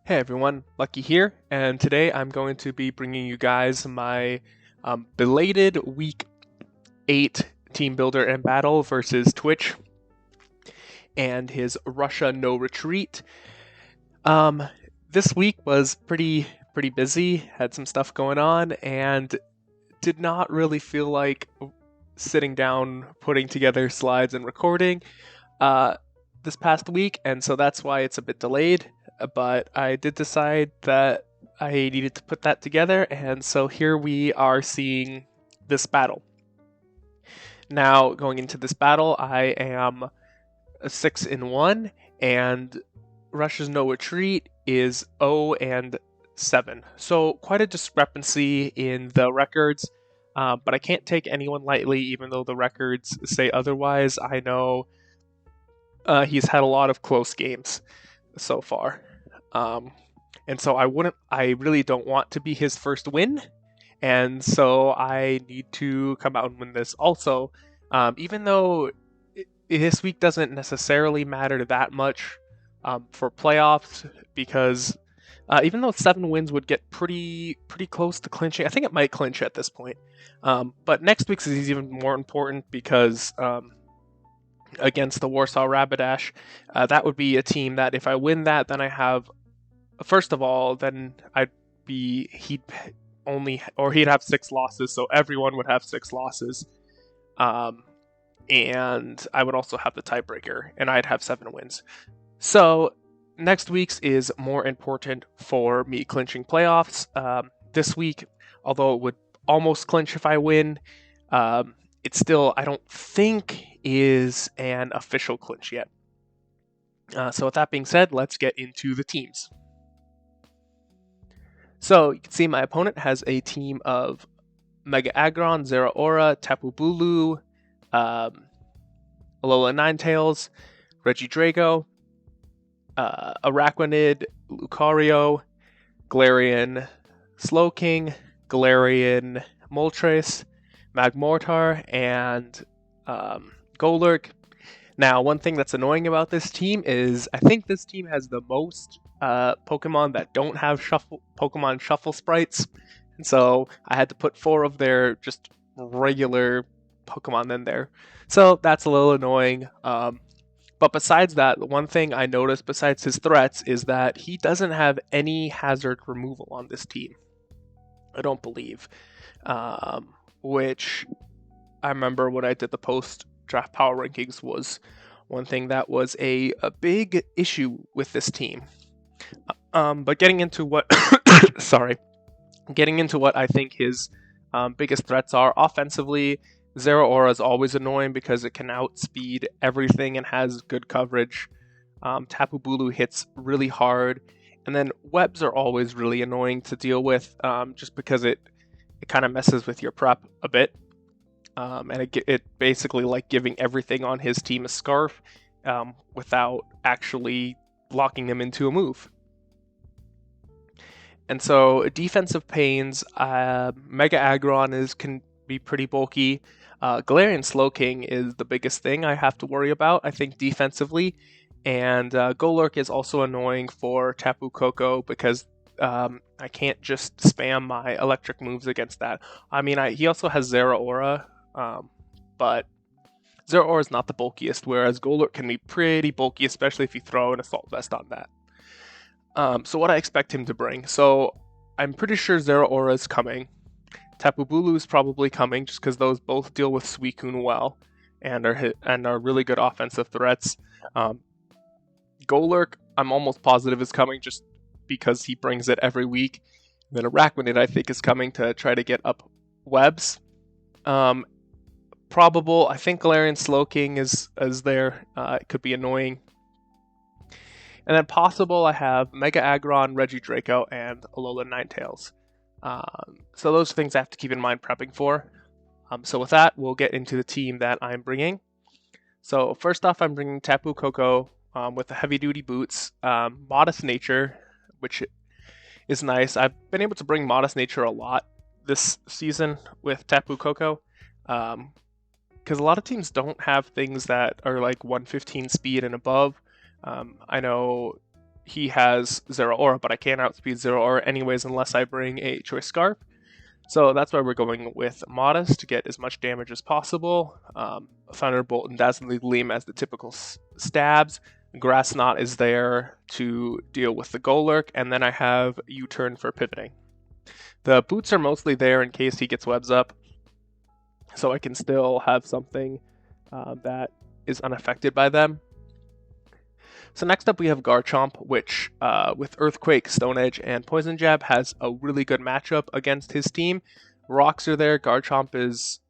Hey everyone, Lucky here, and today I'm going to be bringing you guys my belated Week 8 Team Builder and Battle versus Twytch and his Russia No Retreat. This week was pretty busy, had some stuff going on, and did not really feel like sitting down, putting together slides and recording this past week, and so that's why it's a bit delayed. But I did decide that I needed to put that together, and so here we are seeing this battle. Now, going into this battle, I am 6-1, and Russia's No Retreat is 0-7. So quite a discrepancy in the records, but I can't take anyone lightly, even though the records say otherwise. I know he's had a lot of close games so far. And so I really don't want to be his first win. And so I need to come out and win this also. Even though this week doesn't necessarily matter that much for playoffs, because even though 7 wins would get pretty close to clinching, I think it might clinch at this point. But next week's is even more important because against the Warsaw Rapidash, that would be a team that if I win that, then I have, first of all, then he'd have 6 losses, so everyone would have 6 losses. And I would also have the tiebreaker, and I'd have 7 wins. So next week's is more important for me clinching playoffs. This week, although it would almost clinch if I win, it still, I don't think, is an official clinch yet. So with that being said, let's get into the teams. So you can see my opponent has a team of Mega Aggron, Zeraora, Tapu Bulu, Alola Ninetales, Regidrago, Araquanid, Lucario, Galarian Slowking, Galarian Moltres, Magmortar, and Golurk. Now, one thing that's annoying about this team is I think this team has the most Pokemon that don't have Pokemon Shuffle sprites, and so I had to put 4 of their just regular Pokemon in there. So that's a little annoying. But besides that, the one thing I noticed besides his threats is that he doesn't have any hazard removal on this team. I don't believe. Which I remember when I did the post-draft power rankings was one thing that was a big issue with this team. But getting into what I think his biggest threats are offensively, Zeraora is always annoying because it can outspeed everything and has good coverage. Tapu Bulu hits really hard, and then webs are always really annoying to deal with, just because it kind of messes with your prep a bit. And it basically like giving everything on his team a scarf without actually locking them into a move. And so defensive pains, Mega Aggron can be pretty bulky. Galarian Slowking is the biggest thing I have to worry about, I think, defensively. And Golurk is also annoying for Tapu Koko because I can't just spam my electric moves against that. I mean, he also has Zeraora, but Zeraora is not the bulkiest, whereas Golurk can be pretty bulky, especially if you throw an Assault Vest on that. So what I expect him to bring. So I'm pretty sure Zeraora is coming. Tapu Bulu is probably coming, just because those both deal with Suicune well and are really good offensive threats. Golurk, I'm almost positive is coming, just because he brings it every week. And then Araquanid, I think, is coming to try to get up webs. Probable, I think Galarian Slowking is there. It could be annoying. And then possible, I have Mega Aggron, Regidrago, and Alola Ninetales. So those are things I have to keep in mind prepping for. So with that, we'll get into the team that I'm bringing. So first off, I'm bringing Tapu Koko with the heavy-duty boots, Modest Nature, which is nice. I've been able to bring Modest Nature a lot this season with Tapu Koko, because a lot of teams don't have things that are like 115 speed and above. I know he has Zero Aura, but I can't outspeed Zero Aura anyways unless I bring a Choice Scarf. So that's why we're going with Modest to get as much damage as possible. Thunderbolt and Dazzling Gleam as the typical stabs. Grass Knot is there to deal with the Golurk, and then I have U-Turn for pivoting. The boots are mostly there in case he gets webs up, so I can still have something that is unaffected by them. So next up we have Garchomp, which with Earthquake, Stone Edge, and Poison Jab has a really good matchup against his team. Rocks are there. Garchomp is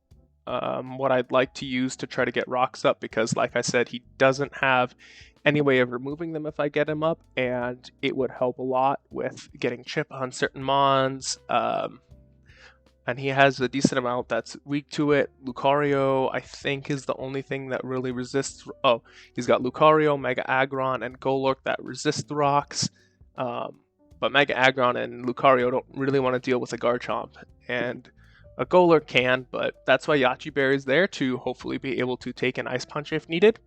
what I'd like to use to try to get rocks up because, like I said, he doesn't have any way of removing them if I get him up, and it would help a lot with getting chip on certain mons. And he has a decent amount that's weak to it. Lucario, I think, is the only thing that really resists. Oh, he's got Lucario, Mega Aggron, and Golurk that resist rocks. But Mega Aggron and Lucario don't really want to deal with a Garchomp. And a Golurk can, but that's why Yachi Berry is there to hopefully be able to take an Ice Punch if needed.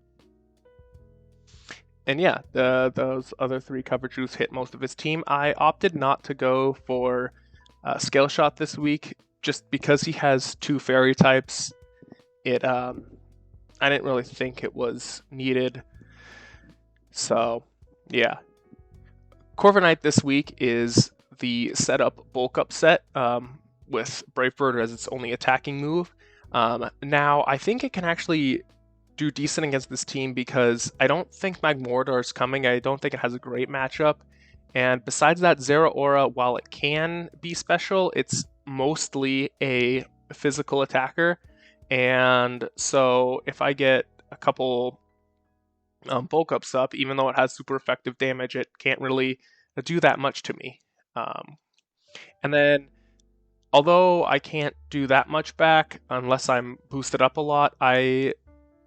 And yeah, those other three coverage moves hit most of his team. I opted not to go for Scale Shot this week, just because he has two fairy types. I didn't really think it was needed. So, yeah. Corviknight this week is the setup bulk up set with Brave Bird as its only attacking move. Now, I think it can actually do decent against this team because I don't think Magmortar is coming. I don't think it has a great matchup. And besides that, Zero Aura, while it can be special, it's mostly a physical attacker. And so if I get a couple bulk ups up, even though it has super effective damage, it can't really do that much to me. And then, although I can't do that much back unless I'm boosted up a lot, I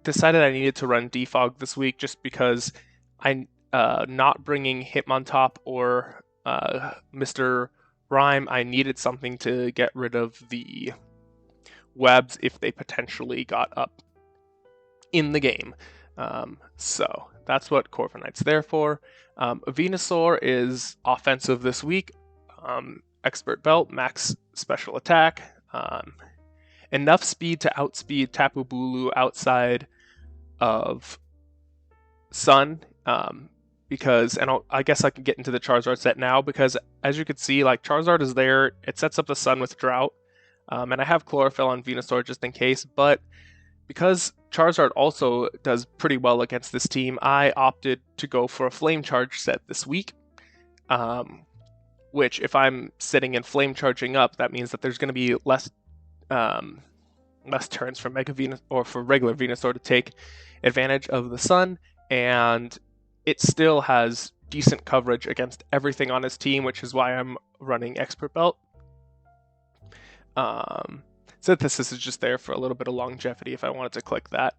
decided I needed to run Defog this week just because not bringing Hitmontop or Mr. Rhyme, I needed something to get rid of the webs if they potentially got up in the game. So that's what Corviknight's there for. Venusaur is offensive this week. Expert Belt, max special attack. Enough speed to outspeed Tapu Bulu outside of Sun. Because, and I guess I can get into the Charizard set now, because as you can see, like, Charizard is there, it sets up the Sun with Drought, and I have Chlorophyll on Venusaur just in case, but because Charizard also does pretty well against this team, I opted to go for a Flame Charge set this week, which, if I'm sitting and Flame Charging up, that means that there's going to be less turns for Mega Venus or for regular Venusaur to take advantage of the Sun, and it still has decent coverage against everything on his team, which is why I'm running Expert Belt. Synthesis is just there for a little bit of longevity if I wanted to click that.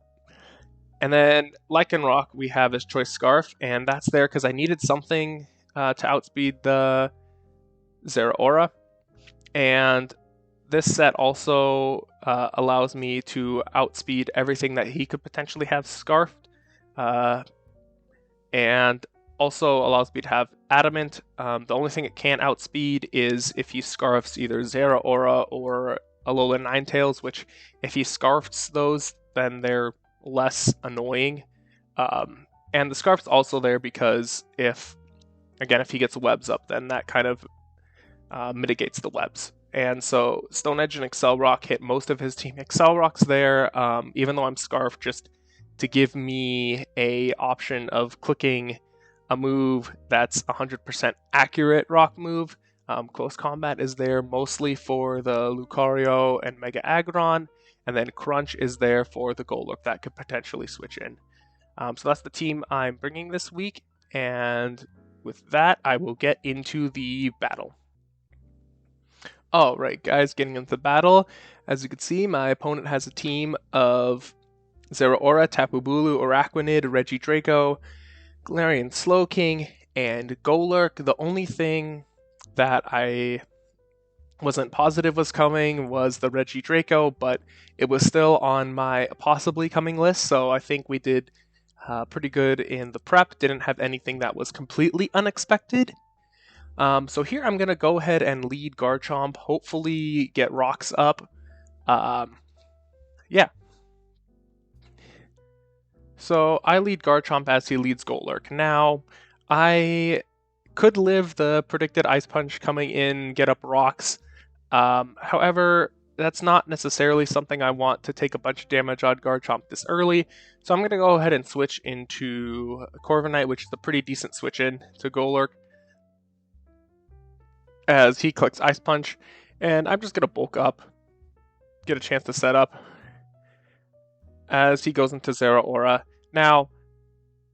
And then Lycanroc, we have his Choice Scarf, and that's there because I needed something to outspeed the Zero Aura. And this set also allows me to outspeed everything that he could potentially have scarfed. And also allows me to have Adamant. The only thing it can't outspeed is if he scarfs either Zero Aura or Alolan Ninetales, which if he scarfs those, then they're less annoying. And the scarf's also there because if he gets webs up, then that kind of mitigates the webs. And so Stone Edge and Excel Rock hit most of his team. Excel Rock's there, even though I'm scarfed, just to give me a option of clicking a move that's 100% accurate rock move. Close Combat is there mostly for the Lucario and Mega Aggron, and then Crunch is there for the Golurk that could potentially switch in. So that's the team I'm bringing this week, and with that, I will get into the battle. Alright guys, getting into the battle. As you can see, my opponent has a team of Zero Aura, Tapu Bulu, Araquanid, Regidrago, Galarian Slowking, and Golurk. The only thing that I wasn't positive was coming was the Regidrago, but it was still on my possibly coming list, so I think we did Pretty good in the prep, didn't have anything that was completely unexpected. So here I'm going to go ahead and lead Garchomp, hopefully get rocks up. Yeah. So I lead Garchomp as he leads Golurk. Now, I could live the predicted Ice Punch coming in, get up rocks. However, that's not necessarily something I want to take a bunch of damage on Garchomp this early. So I'm going to go ahead and switch into Corviknight, which is a pretty decent switch in to Golurk, as he clicks Ice Punch. And I'm just going to bulk up, get a chance to set up as he goes into Zeraora. Now,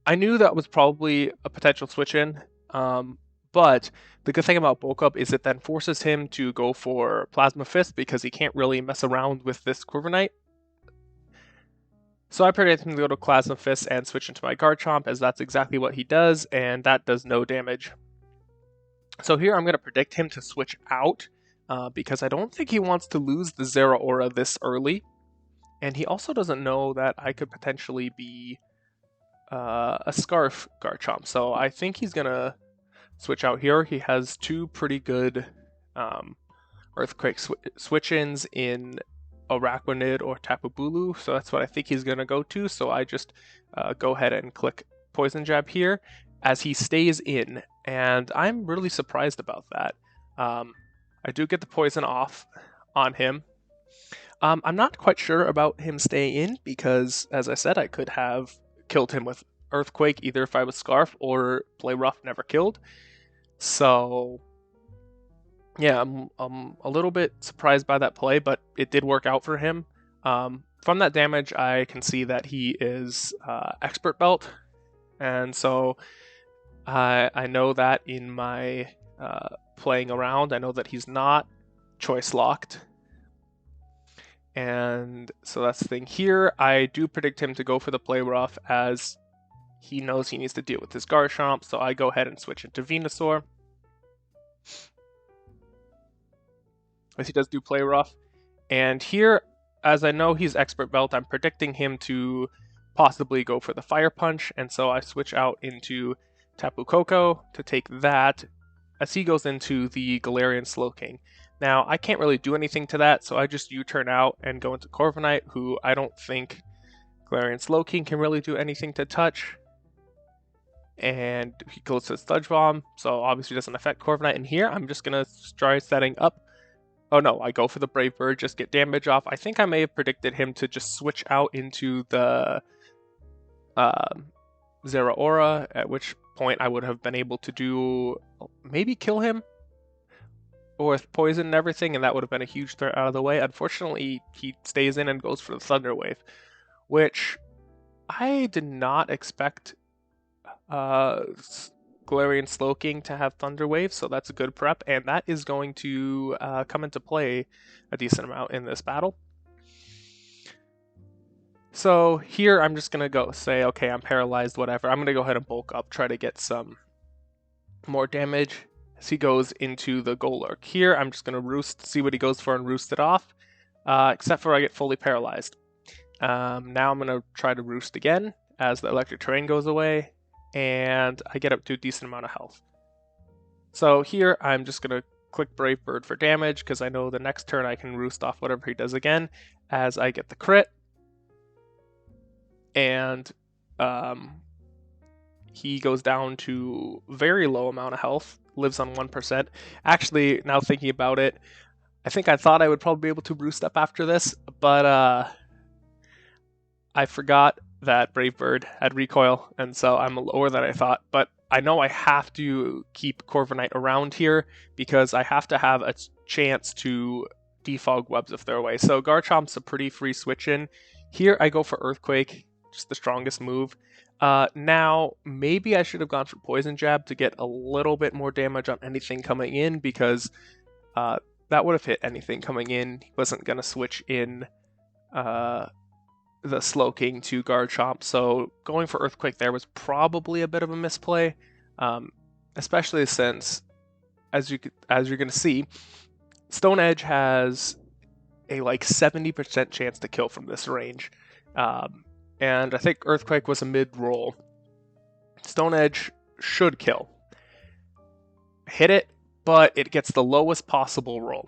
I knew that was probably a potential switch in, but the good thing about bulk up is it then forces him to go for Plasma Fist because he can't really mess around with this Corviknight. So I predict him to go to Plasma Fist and switch into my Garchomp, as that's exactly what he does, and that does no damage. So here I'm going to predict him to switch out, because I don't think he wants to lose the Zeraora this early. And he also doesn't know that I could potentially be a Scarf Garchomp. So I think he's going to switch out here. He has two pretty good Earthquake switch-ins in Araquanid or Tapu Bulu. So that's what I think he's going to go to. So I just go ahead and click Poison Jab here as he stays in. And I'm really surprised about that. I do get the poison off on him. I'm not quite sure about him staying in because, as I said, I could have killed him with Earthquake either if I was Scarf or play rough, never killed. So, yeah, I'm a little bit surprised by that play, but it did work out for him. From that damage, I can see that he is Expert Belt, and so I know that in my playing around, I know that he's not choice locked. And so that's the thing here. I do predict him to go for the play rough as he knows he needs to deal with his Garchomp, so I go ahead and switch into Venusaur. As he does do play rough. And here, as I know he's Expert Belt, I'm predicting him to possibly go for the Fire Punch, and so I switch out into Tapu Koko to take that as he goes into the Galarian Slowking. Now, I can't really do anything to that, so I just U-turn out and go into Corviknight, who I don't think Galarian Slowking can really do anything to touch. And he goes to Sludge Bomb, so obviously doesn't affect Corviknight. And here, I'm just going to try setting up. Oh no, I go for the Brave Bird, just get damage off. I think I may have predicted him to just switch out into the Zeraora, at which point I would have been able to do maybe kill him with poison and everything, and that would have been a huge threat out of the way. Unfortunately, he stays in and goes for the Thunder Wave, which I did not expect Galarian Slowking to have Thunder Wave, so that's a good prep, and that is going to come into play a decent amount in this battle. So here I'm just going to go say, okay, I'm paralyzed, whatever. I'm going to go ahead and bulk up, try to get some more damage as he goes into the Golurk. Here I'm just going to Roost, see what he goes for and Roost it off, except for I get fully paralyzed. Now I'm going to try to Roost again as the Electric Terrain goes away, and I get up to a decent amount of health. So here I'm just going to click Brave Bird for damage because I know the next turn I can Roost off whatever he does again as I get the crit. And he goes down to very low amount of health, lives on 1%. Actually, now thinking about it, I think I thought I would probably be able to Roost up after this, but I forgot that Brave Bird had recoil, and so I'm lower than I thought. But I know I have to keep Corviknight around here because I have to have a chance to defog webs if they're away. So Garchomp's a pretty free switch in. Here I go for Earthquake, just the strongest move. Now, maybe I should have gone for Poison Jab to get a little bit more damage on anything coming in because that would have hit anything coming in. He wasn't going to switch in the Slowking to Garchomp, so going for Earthquake there was probably a bit of a misplay, especially since, as you're going to see, Stone Edge has a like 70% chance to kill from this range. and I think Earthquake was a mid-roll. Stone Edge should kill. Hit it, but it gets the lowest possible roll.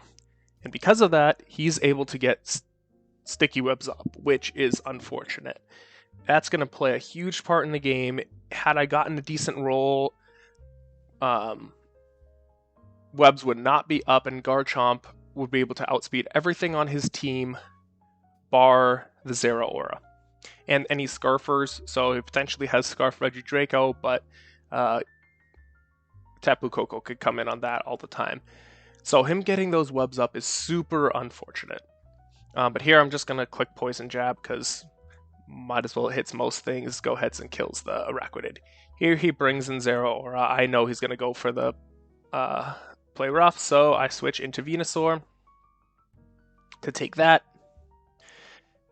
And because of that, he's able to get Sticky Webs up, which is unfortunate. That's going to play a huge part in the game. Had I gotten a decent roll, Webs would not be up, and Garchomp would be able to outspeed everything on his team, bar the Zeraora. And any Scarfers, so he potentially has Scarf Regidrago, but Tapu Koko could come in on that all the time. So him getting those webs up is super unfortunate. But here I'm just going to click Poison Jab, because might as well it hits most things, go ahead and kills the Araquanid. Here he brings in Zeraora. I know he's going to go for the play rough, so I switch into Venusaur to take that.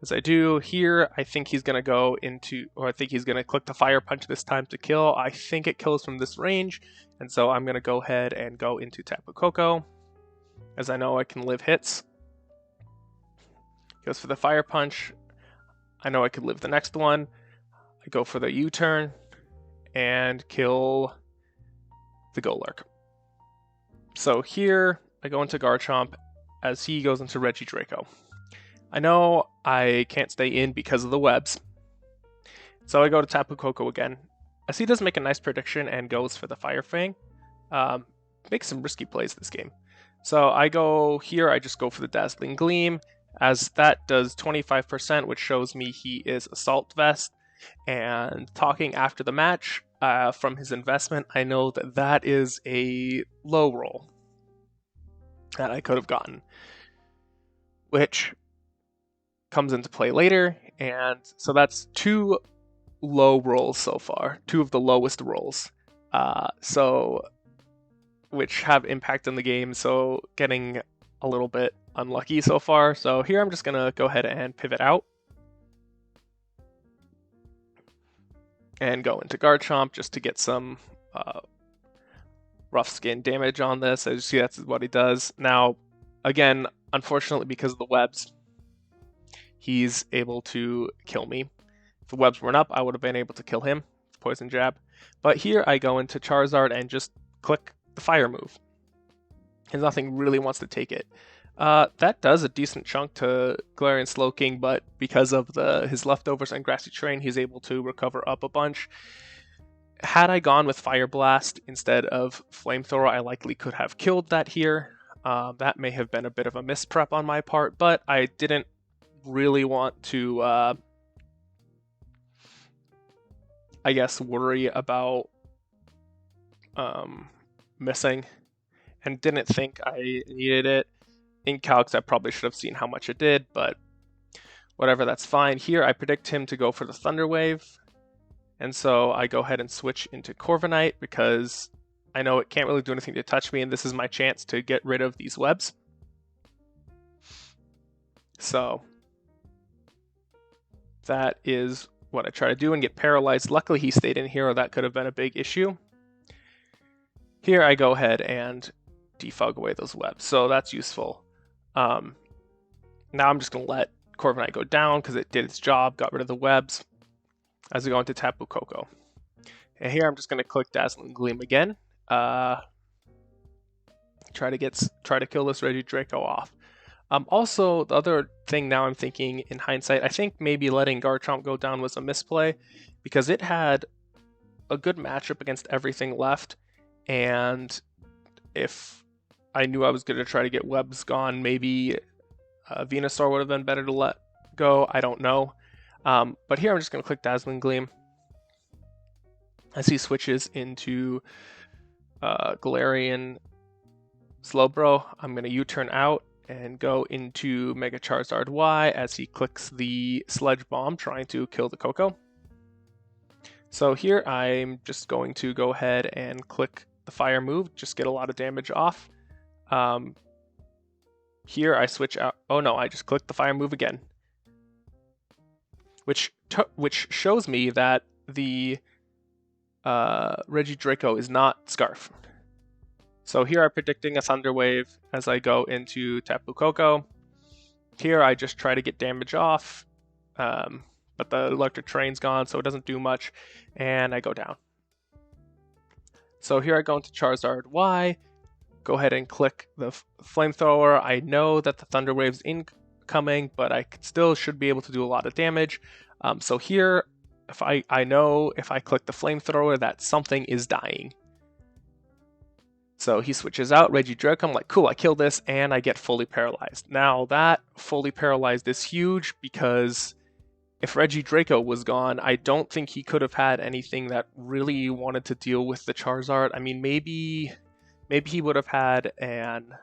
As I do here, I think he's going to go into, or I think he's going to click the Fire Punch this time to kill. I think it kills from this range, and so I'm going to go ahead and go into Tapu Koko, as I know I can live hits. Goes for the Fire Punch. I know I could live the next one. I go for the U-turn and kill the Golurk. So here I go into Garchomp as he goes into Regidrago. I know I can't stay in because of the webs, so I go to Tapu Koko again. As he does make a nice prediction and goes for the Fire Fang. Makes some risky plays this game. So I go here, I just go for the Dazzling Gleam, as that does 25%, which shows me he is Assault Vest. And talking after the match, from his investment, I know that that is a low roll that I could have gotten, which comes into play later, and so that's 2 low rolls so far, 2 of the lowest rolls, which have impact on the game, so getting a little bit unlucky so far. So here I'm just gonna go ahead and pivot out and go into Garchomp just to get some rough skin damage on this. As you see, that's what he does. Now, again, unfortunately, because of the webs, he's able to kill me. If the webs weren't up, I would have been able to kill him. Poison Jab. But here I go into Charizard and just click the Fire move. And nothing really wants to take it. That does a decent chunk to Galarian Slowking, but because of his leftovers and Grassy Terrain, he's able to recover up a bunch. Had I gone with Fire Blast instead of Flamethrower, I likely could have killed that here. That may have been a bit of a misprep on my part, but I didn't really want to, I guess, worry about missing, and didn't think I needed it. In Calcs, I probably should have seen how much it did, but whatever, that's fine. Here, I predict him to go for the Thunder Wave, and so I go ahead and switch into Corviknight because I know it can't really do anything to touch me, and this is my chance to get rid of these webs. So that is what I try to do and get paralyzed. Luckily, he stayed in here, or that could have been a big issue. Here, I go ahead and defog away those webs, so that's useful. Now I'm just going to let Corviknight go down because it did its job, got rid of the webs, as we go into Tapu Koko. And here I'm just going to click Dazzling Gleam again. Try to kill this Regidrago off. Also, the other thing now I'm thinking in hindsight, I think maybe letting Garchomp go down was a misplay because it had a good matchup against everything left, and if I knew I was going to try to get webs gone, maybe Venusaur would have been better to let go. I don't know. But here I'm just going to click Dazzling Gleam as he switches into Galarian Slowbro. I'm going to U-turn out and go into Mega Charizard Y as he clicks the Sledge Bomb, trying to kill the Koko. So here I'm just going to go ahead and click the Fire move, just get a lot of damage off. Here I switch out. Oh no, I just clicked the Fire move again, which shows me that the Regidrago is not Scarf. So here I'm predicting a Thunder Wave as I go into Tapu Koko. Here I just try to get damage off, but but the electric terrain's gone, so it doesn't do much, and I go down. So here I go into Charizard Y, go ahead and click the flamethrower. I know that the Thunder Wave's incoming, but I still should be able to do a lot of damage. So here, if I know if I click the flamethrower that something is dying. So he switches out Regidrago. I'm like, cool, I kill this, and I get fully paralyzed. Now that fully paralyzed is huge because if Regidrago was gone, I don't think he could have had anything that really wanted to deal with the Charizard. I mean, maybe he would have had an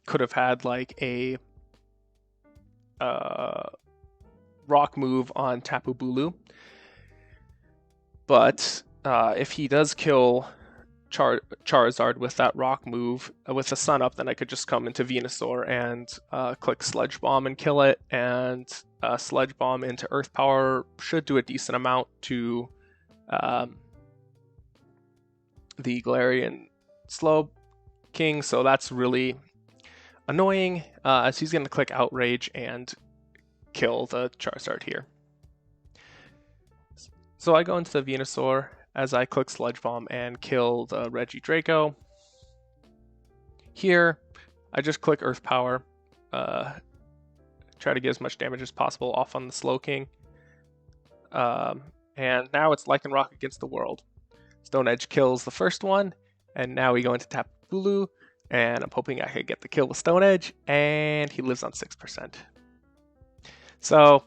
could have had like a rock move on Tapu Bulu, but if he does kill Charizard with that rock move with the sun up, then I could just come into Venusaur and click Sludge Bomb and kill it, and Sludge Bomb into Earth Power should do a decent amount to the Galarian Slow King, so that's really annoying, as he's going to click Outrage and kill the Charizard here. So I go into the Venusaur as I click Sludge Bomb and kill the Regidrago. Here, I just click Earth Power, try to get as much damage as possible off on the Slow King. And now it's Lycanroc against the world. Stone Edge kills the first one, and now we go into Tapu Bulu, and I'm hoping I could get the kill with Stone Edge, and he lives on 6%. So,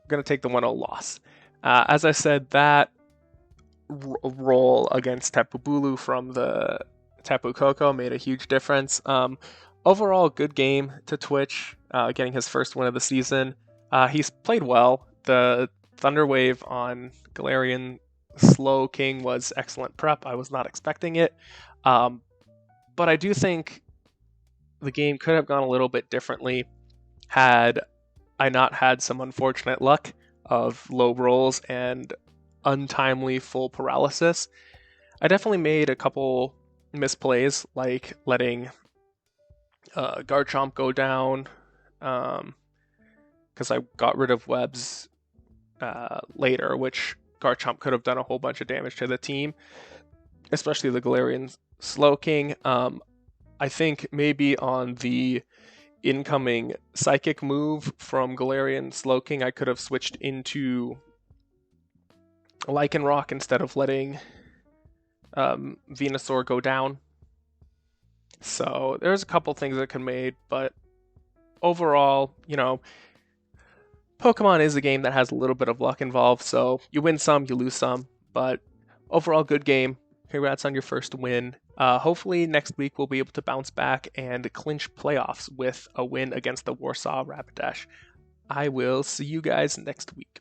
I'm going to take the 1-0 loss. As I said, that roll against Tapu Bulu from the Tapu Koko made a huge difference. Overall, good game to Twytch, getting his first win of the season. He's played well. The Thunder Wave on Galarian Slow King was excellent prep. I was not expecting it. But I do think the game could have gone a little bit differently had I not had some unfortunate luck of low rolls and untimely full paralysis. I definitely made a couple misplays, like letting Garchomp go down, because I got rid of webs later, which Garchomp could have done a whole bunch of damage to the team, especially the Galarian Slow King. I think maybe on the incoming Psychic move from Galarian Slow King, I could have switched into Lycanroc instead of letting Venusaur go down. So there's a couple things that could be made, but overall, you know, Pokemon is a game that has a little bit of luck involved, so you win some, you lose some, but overall good game. Congrats on your first win. Hopefully next week we'll be able to bounce back and clinch playoffs with a win against the Warsaw Rapidash. I will see you guys next week.